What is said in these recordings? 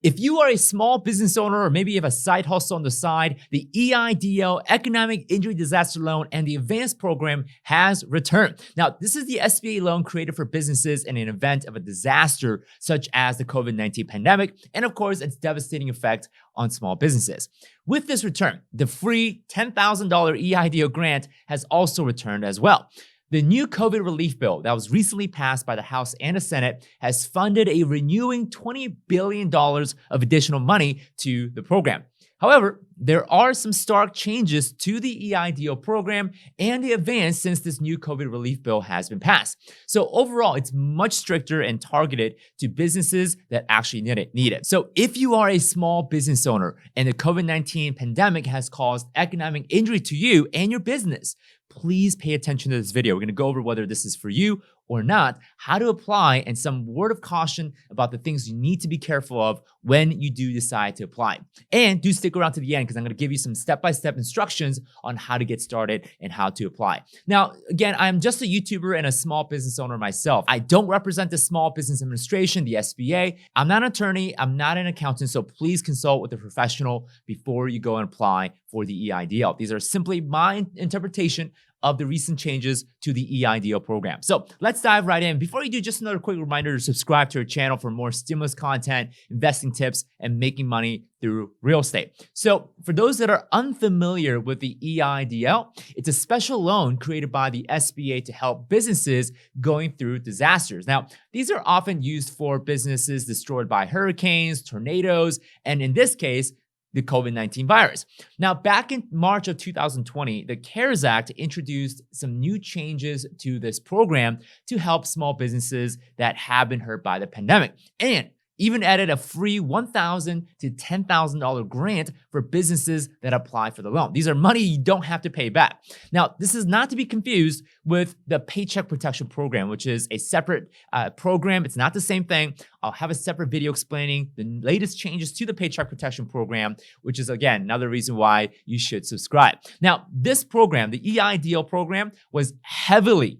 If you are a small business owner or maybe you have a side hustle on the side, the EIDL Economic Injury Disaster Loan and the Advanced Program has returned. Now, this is the SBA loan created for businesses in an event of a disaster such as the COVID-19 pandemic and, of course, its devastating effect on small businesses. With this return, the free $10,000 EIDL grant has also returned as well. The new COVID relief bill that was recently passed by the House and the Senate has funded a renewing $20 billion of additional money to the program. However, there are some stark changes to the EIDL program and the advance since this new COVID relief bill has been passed. So overall, it's much stricter and targeted to businesses that actually need it. So if you are a small business owner and the COVID-19 pandemic has caused economic injury to you and your business, please pay attention to this video. We're going to go over whether this is for you or not, how to apply, and some word of caution about the things you need to be careful of when you do decide to apply. And do stick around to the end because I'm going to give you some step-by-step instructions on how to get started and how to apply. Now, again, I'm just a YouTuber and a small business owner myself. I don't represent the Small Business Administration, the SBA. I'm not an attorney. I'm not an accountant. So please consult with a professional before you go and apply for the EIDL. These are simply my interpretation of the recent changes to the EIDL program. So let's dive right in. Before you do, just another quick reminder to subscribe to our channel for more stimulus content, investing tips, and making money through real estate. So for those that are unfamiliar with the EIDL, it's a special loan created by the SBA to help businesses going through disasters. Now, these are often used for businesses destroyed by hurricanes, tornadoes, and in this case, the COVID-19 virus. Now, back in March of 2020, the CARES Act introduced some new changes to this program to help small businesses that have been hurt by the pandemic, and even added a free $1,000 to $10,000 grant for businesses that apply for the loan. These are money you don't have to pay back. Now, this is not to be confused with the Paycheck Protection Program, which is a separate program. It's not the same thing. I'll have a separate video explaining the latest changes to the Paycheck Protection Program, which is, again, another reason why you should subscribe. Now, this program, the EIDL program, was heavily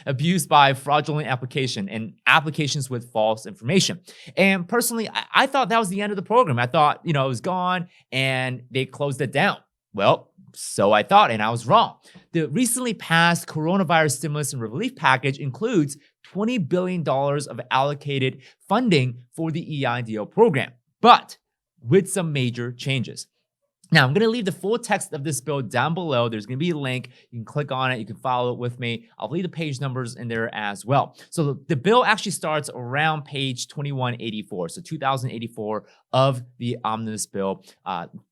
abused by fraudulent application and applications with false information. And personally, I thought that was the end of the program. I thought, it was gone and they closed it down. Well, so I thought, and I was wrong. The recently passed coronavirus stimulus and relief package includes $20 billion of allocated funding for the EIDL program, but with some major changes. Now, I'm going to leave the full text of this bill down below. There's going to be a link. You can click on it. You can follow it with me. I'll leave the page numbers in there as well. So the bill actually starts around page 2184, so 2084 of the omnibus bill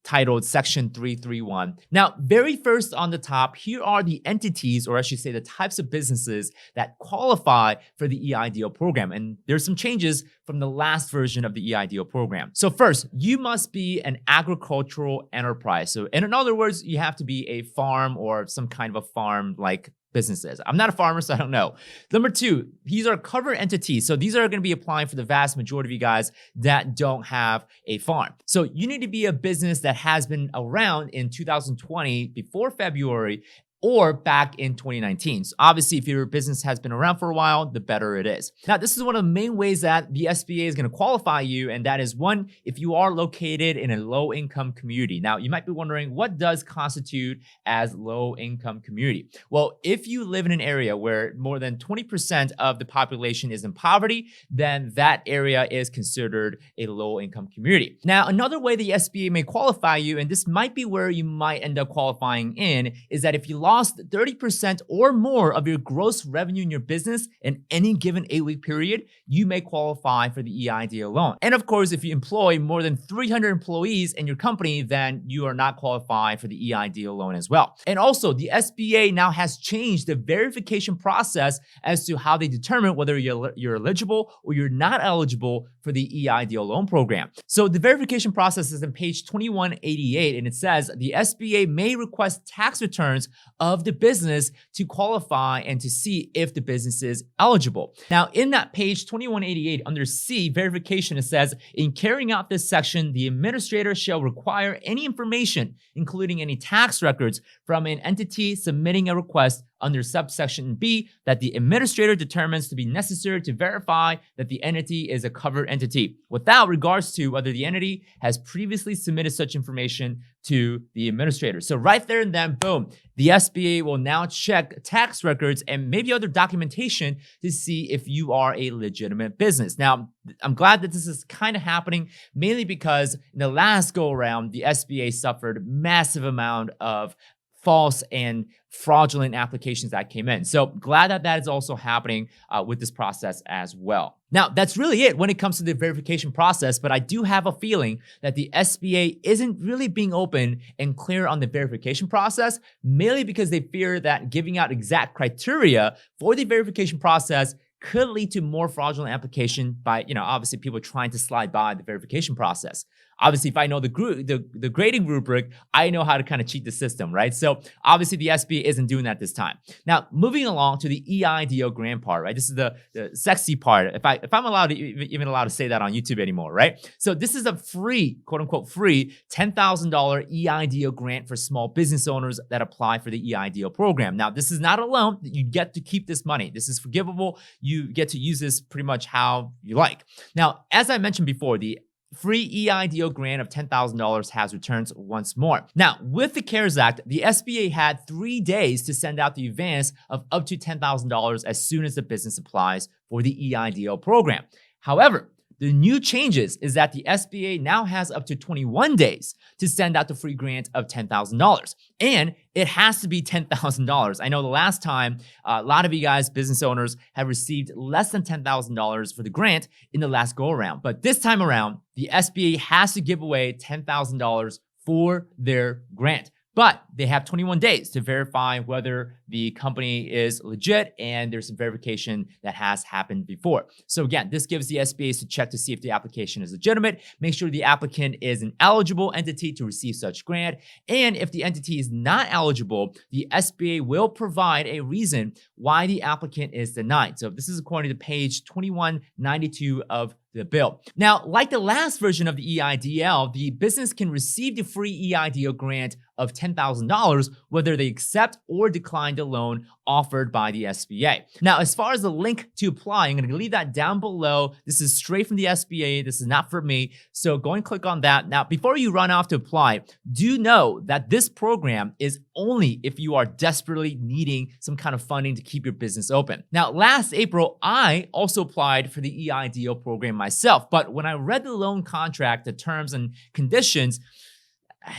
titled Section 331. Now, very first on the top, here are the entities, or I should say the types of businesses that qualify for the EIDL program. And there's some changes from the last version of the EIDL program. So first, you must be an agricultural enterprise. So in other words, you have to be a farm or some kind of a farm like businesses. I'm not a farmer, so I don't know. Number two, these are covered entities. So these are going to be applying for the vast majority of you guys that don't have a farm. So you need to be a business that has been around in 2020 before February or back in 2019. So obviously, if your business has been around for a while, the better it is. Now, this is one of the main ways that the SBA is going to qualify you, and that is one, if you are located in a low-income community. Now, you might be wondering, what does constitute as low-income community? Well, if you live in an area where more than 20% of the population is in poverty, then that area is considered a low-income community. Now, another way the SBA may qualify you, and this might be where you might end up qualifying in, is that if you lost 30% or more of your gross revenue in your business in any given 8-week period, you may qualify for the EIDL loan. And of course, if you employ more than 300 employees in your company, then you are not qualified for the EIDL loan as well. And also, the SBA now has changed the verification process as to how they determine whether you're eligible or you're not eligible for the EIDL loan program. So the verification process is on page 2188, and it says the SBA may request tax returns of the business to qualify and to see if the business is eligible. Now, in that page 2188 under C, verification, it says, in carrying out this section, the administrator shall require any information, including any tax records, from an entity submitting a request under subsection B that the administrator determines to be necessary to verify that the entity is a covered entity, without regards to whether the entity has previously submitted such information to the administrator. So right there and then, boom, the SBA will now check tax records and maybe other documentation to see if you are a legitimate business. Now, I'm glad that this is kind of happening, mainly because in the last go around, the SBA suffered massive amount of false and fraudulent applications that came in. So glad that that is also happening with this process as well. Now, that's really it when it comes to the verification process, but I do have a feeling that the SBA isn't really being open and clear on the verification process, mainly because they fear that giving out exact criteria for the verification process could lead to more fraudulent application by, obviously people trying to slide by the verification process. Obviously, if I know the grading rubric, I know how to kind of cheat the system, right? So obviously the SBA isn't doing that this time. Now, moving along to the EIDL grant part, right? This is the sexy part, if I'm allowed to even allowed to say that on YouTube anymore, right? So this is a free, quote unquote free, $10,000 EIDL grant for small business owners that apply for the EIDL program. Now, this is not a loan. You get to keep this money. This is forgivable. You get to use this pretty much how you like. Now, as I mentioned before, the free EIDL grant of $10,000 has returned once more. Now, with the CARES Act, the SBA had 3 days to send out the advance of up to $10,000 as soon as the business applies for the EIDL program. However, the new changes is that the SBA now has up to 21 days to send out the free grant of $10,000. And it has to be $10,000. I know the last time, a lot of you guys, business owners, have received less than $10,000 for the grant in the last go around. But this time around, the SBA has to give away $10,000 for their grant. But they have 21 days to verify whether the company is legit, and there's some verification that has happened before. So again, this gives the SBA to check to see if the application is legitimate, make sure the applicant is an eligible entity to receive such grant, and if the entity is not eligible, the SBA will provide a reason why the applicant is denied. So this is according to page 2192 of the bill. Now, like the last version of the EIDL, the business can receive the free EIDL grant of $10,000 whether they accept or decline the loan offered by the SBA. Now, as far as the link to apply, I'm going to leave that down below. This is straight from the SBA. This is not for me. So go and click on that. Now, before you run off to apply, do know that this program is only if you are desperately needing some kind of funding to keep your business open. Now, last April, I also applied for the EIDL program myself, but when I read the loan contract, the terms and conditions,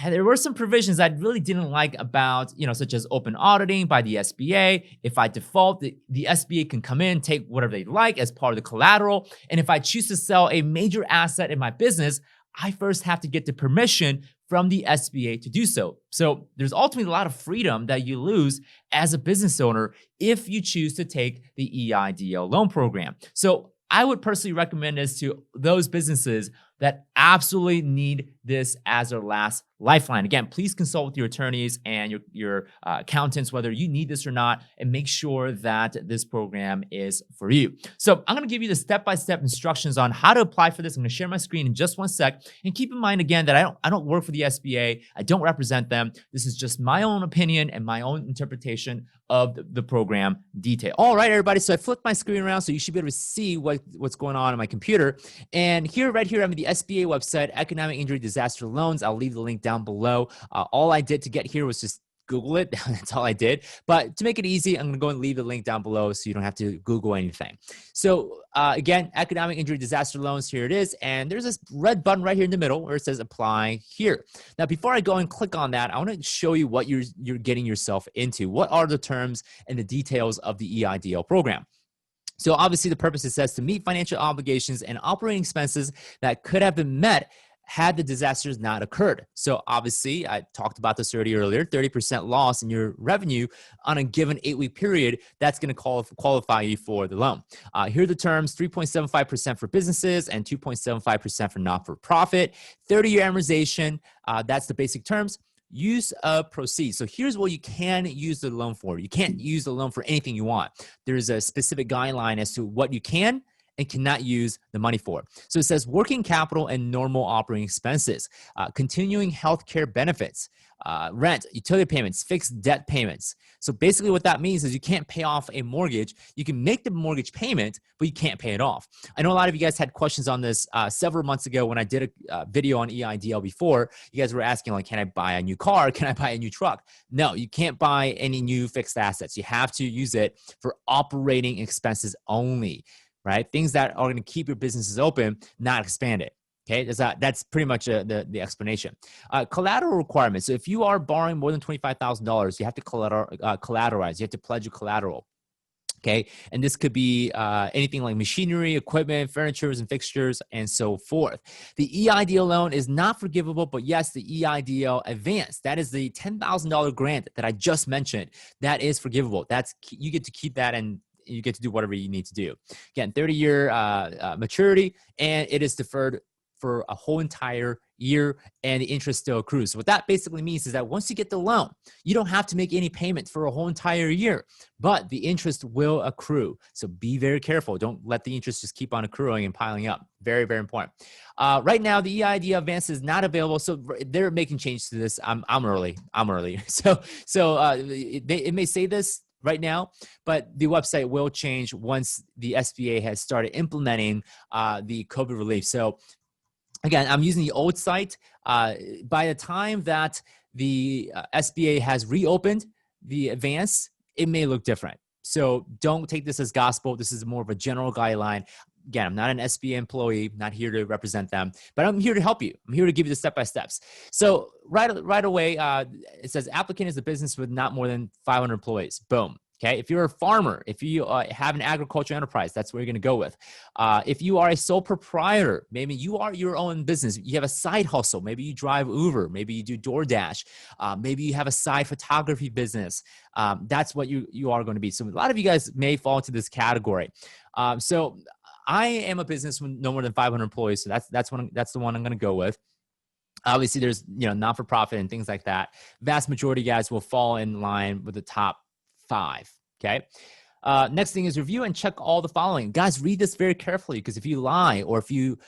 there were some provisions I really didn't like about, such as open auditing by the SBA. If I default, the SBA can come in, take whatever they like as part of the collateral. And if I choose to sell a major asset in my business, I first have to get the permission from the SBA to do so. So there's ultimately a lot of freedom that you lose as a business owner if you choose to take the EIDL loan program. So I would personally recommend this to those businesses that absolutely need this as their last lifeline. Again, please consult with your attorneys and your accountants whether you need this or not, and make sure that this program is for you. So I'm going to give you the step-by-step instructions on how to apply for this. I'm going to share my screen in just one sec. And keep in mind again that I don't work for the SBA. I don't represent them. This is just my own opinion and my own interpretation of the program detail. All right, everybody. So I flipped my screen around so you should be able to see what's going on my computer. And right here, I'm at the SBA website, Economic Injury Disaster Loans. I'll leave the link down below. All I did to get here was just Google it. That's all I did. But to make it easy, I'm going to go and leave the link down below so you don't have to Google anything. So again, Economic Injury Disaster Loans, here it is. And there's this red button right here in the middle where it says apply here. Now, before I go and click on that, I want to show you what you're getting yourself into. What are the terms and the details of the EIDL program? So obviously the purpose, it says, to meet financial obligations and operating expenses that could have been met had the disasters not occurred. So obviously, I talked about this already earlier, 30% loss in your revenue on a given 8-week period, that's going to qualify you for the loan. Here are the terms: 3.75% for businesses and 2.75% for not-for-profit. 30-year amortization, that's the basic terms. Use of proceeds. So here's what you can use the loan for. You can't use the loan for anything you want. There's a specific guideline as to what you can and cannot use the money for. So it says working capital and normal operating expenses, continuing healthcare benefits, rent, utility payments, fixed debt payments. So basically what that means is you can't pay off a mortgage. You can make the mortgage payment, but you can't pay it off. I know a lot of you guys had questions on this several months ago when I did a video on EIDL before. You guys were asking, like, can I buy a new car? Can I buy a new truck? No, you can't buy any new fixed assets. You have to use it for operating expenses only, right? Things that are going to keep your businesses open, not expand it. Okay, that's pretty much the explanation. Collateral requirements. So if you are borrowing more than $25,000, you have to collateralize. You have to pledge your collateral. Okay, and this could be anything like machinery, equipment, furniture and fixtures, and so forth. The EIDL loan is not forgivable, but yes, the EIDL advance, that is the $10,000 grant that I just mentioned, that is forgivable. You get to keep that, and you get to do whatever you need to do. Again, 30-year maturity, and it is deferred for a whole entire year, and the interest still accrues. So what that basically means is that once you get the loan, you don't have to make any payment for a whole entire year, but the interest will accrue. So be very careful. Don't let the interest just keep on accruing and piling up. Very, very important. Right now, the EIDL advance is not available, so they're making changes to this. I'm early. So it may say this right now, but the website will change once the SBA has started implementing the COVID relief. So again, I'm using the old site. By the time that the SBA has reopened the advance, it may look different. So don't take this as gospel. This is more of a general guideline. Again, I'm not an SBA employee, not here to represent them, but I'm here to help you. I'm here to give you the step-by-steps. So right away, it says applicant is a business with not more than 500 employees. Boom. Okay, if you're a farmer, if you have an agriculture enterprise, that's where you're going to go with. If you are a sole proprietor, maybe you are your own business. You have a side hustle. Maybe you drive Uber. Maybe you do DoorDash. Maybe you have a side photography business. That's what you are going to be. So a lot of you guys may fall into this category. So I am a business with no more than 500 employees. So that's the one I'm going to go with. Obviously, there's not-for-profit and things like that. Vast majority of guys will fall in line with the top 5. Okay. Next thing is review and check all the following. Guys, read this very carefully, because if you lie or if you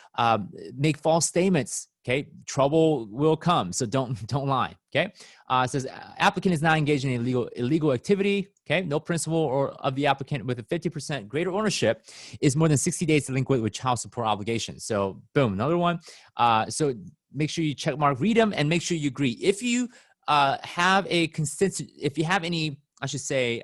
make false statements, okay, trouble will come. So don't lie. Okay. It says applicant is not engaged in illegal activity. Okay. No principal or of the applicant with a 50% greater ownership is more than 60 days delinquent with child support obligations. So boom, another one. So make sure you check mark, read them, and make sure you agree. If you have any, I should say,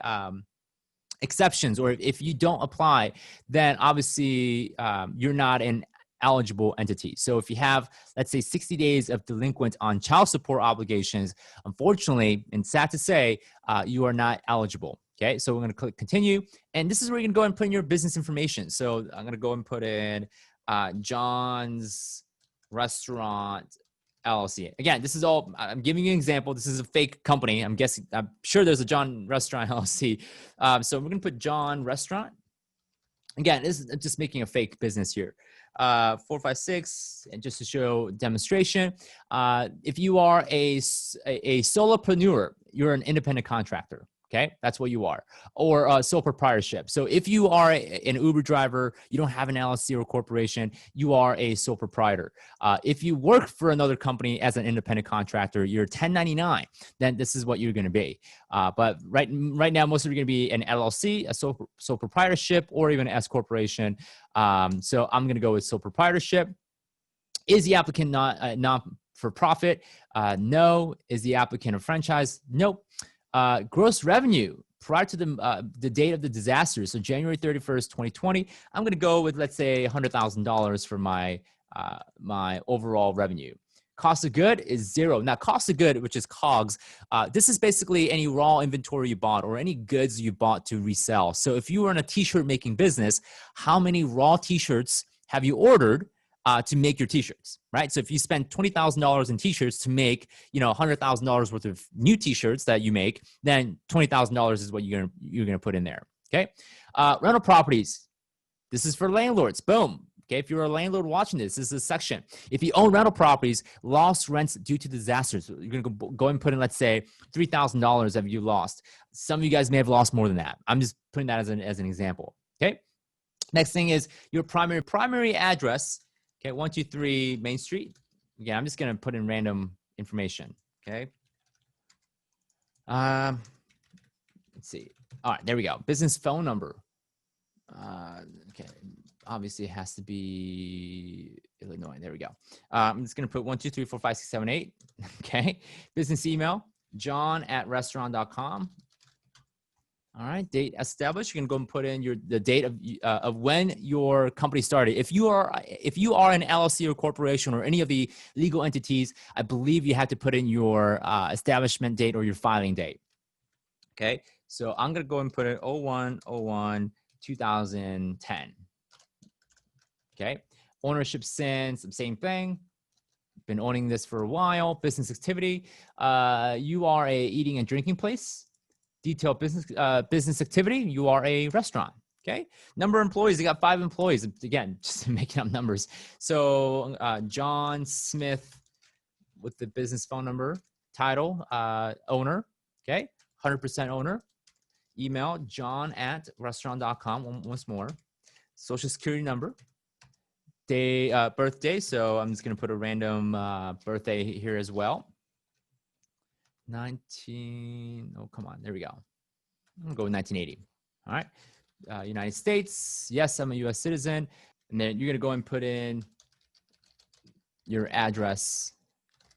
exceptions, or if you don't apply, then obviously you're not an eligible entity. So if you have, let's say, 60 days of delinquent on child support obligations, unfortunately, and sad to say, you are not eligible. Okay, so we're going to click continue, and this is where you're going to go and put in your business information. So I'm going to go and put in John's Restaurant LLC. Again, this is all, I'm giving you an example. This is a fake company. I'm sure there's a John Restaurant LLC. So we're going to put John Restaurant. Again, this is just making a fake business here. 456, and just to show demonstration. If you are a solopreneur, you're an independent contractor. Okay, that's what you are, or sole proprietorship. So if you are an Uber driver, you don't have an LLC or corporation, you are a sole proprietor. If you work for another company as an independent contractor, you're 1099, then this is what you're going to be. But right now, most of you are going to be an LLC, a sole proprietorship, or even an S corporation. So I'm going to go with sole proprietorship. Is the applicant not for profit? No. Is the applicant a franchise? Nope. Gross revenue prior to the date of the disaster, so January 31st, 2020, I'm going to go with, let's say, $100,000 for my overall revenue. Cost of good is 0. Now, cost of good, which is COGS, this is basically any raw inventory you bought or any goods you bought to resell. So if you were in a t-shirt making business, how many raw t-shirts have you ordered to make your t-shirts, right? So if you spend $20,000 in t-shirts to make, $100,000 worth of new t-shirts that you make, then $20,000 is what you're gonna put in there. Okay, rental properties. This is for landlords. Boom. Okay, if you're a landlord watching this is a section. If you own rental properties, lost rents due to disasters, you're gonna go and put in, let's say, $3,000 that you lost. Some of you guys may have lost more than that. I'm just putting that as an example. Okay. Next thing is your primary address. Okay, 123 Main Street. Again, I'm just gonna put in random information. Okay. Let's see. All right, there we go. Business phone number. Okay, obviously it has to be Illinois. There we go. I'm just gonna put 1, 2, 3, 4, 5, 6, 7, 8. Okay. Business email, john@restaurant.com. All right, date established. You can go and put in the date of when your company started. If you are an LLC or corporation or any of the legal entities, I believe you have to put in your establishment date or your filing date. Okay, so I'm gonna go and put it 01/01/2010. Okay, ownership since, same thing. Been owning this for a while. Business activity. You are a eating and drinking place. Detailed business activity, you are a restaurant. Okay. Number of employees, they got 5 employees. Again, just making up numbers. So John Smith with the business phone number, title, owner. Okay. 100% owner. Email, john@restaurant.com. Once more. Social security number. Day, birthday. So I'm just going to put a random birthday here as well. 19, oh, come on, there we go. I'm gonna go with 1980. All right. United States. Yes, I'm a US citizen. And then you're gonna go and put in your address,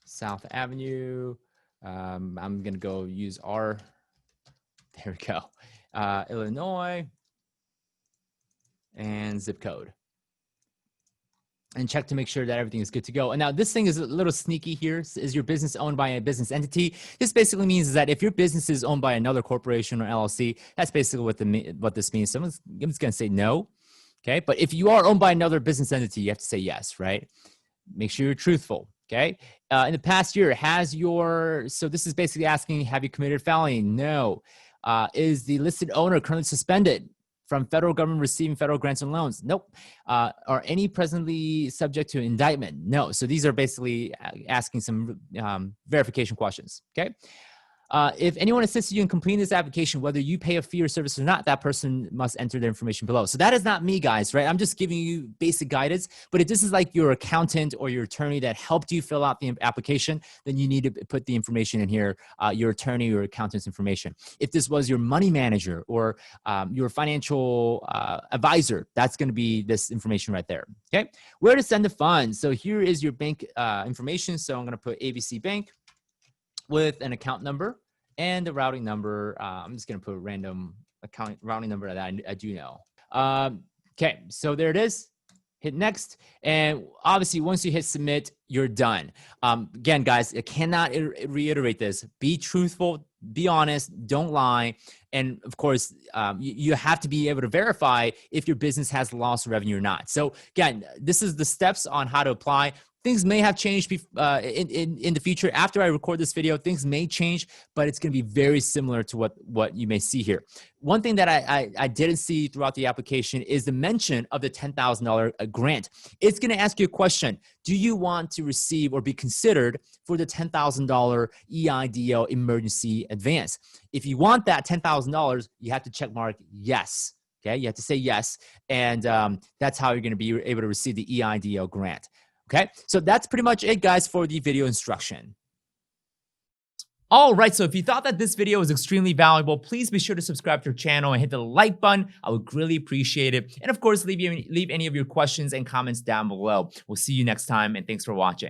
South Avenue. I'm gonna go use there we go. Illinois and zip code. And check to make sure that everything is good to go. And now this thing is a little sneaky here. Is your business owned by a business entity? This basically means that if your business is owned by another corporation or LLC, that's basically what this means. So I'm just going to say no. Okay. But if you are owned by another business entity, you have to say yes, right? Make sure you're truthful. Okay. In the past year, so this is basically asking, have you committed a felony? No. Is the listed owner currently suspended from federal government receiving federal grants and loans? Nope. Are any presently subject to indictment? No. So these are basically asking some verification questions. Okay. If anyone assists you in completing this application, whether you pay a fee or service or not, that person must enter their information below. So that is not me, guys, right? I'm just giving you basic guidance. But if this is like your accountant or your attorney that helped you fill out the application, then you need to put the information in here, your attorney or accountant's information. If this was your money manager or your financial advisor, that's going to be this information right there. Okay. Where to send the funds. So here is your bank information. So I'm going to put ABC Bank with an account number and the routing number. I'm just going to put a random account routing number that I do know. Okay, so there it is. Hit next. And obviously, once you hit submit, you're done. Again, guys, I cannot reiterate this. Be truthful, be honest, don't lie. And of course, you have to be able to verify if your business has lost revenue or not. So again, this is the steps on how to apply. Things may have changed in the future. After I record this video, things may change, but it's going to be very similar to what you may see here. One thing that I didn't see throughout the application is the mention of the $10,000 grant. It's going to ask you a question. Do you want to receive or be considered for the $10,000 EIDL emergency advance? If you want that $10,000, you have to check mark yes. Okay, you have to say yes. And that's how you're going to be able to receive the EIDL grant. Okay, so that's pretty much it, guys, for the video instruction. All right, so if you thought that this video was extremely valuable, please be sure to subscribe to our channel and hit the like button. I would greatly appreciate it. And of course, leave any of your questions and comments down below. We'll see you next time, and thanks for watching.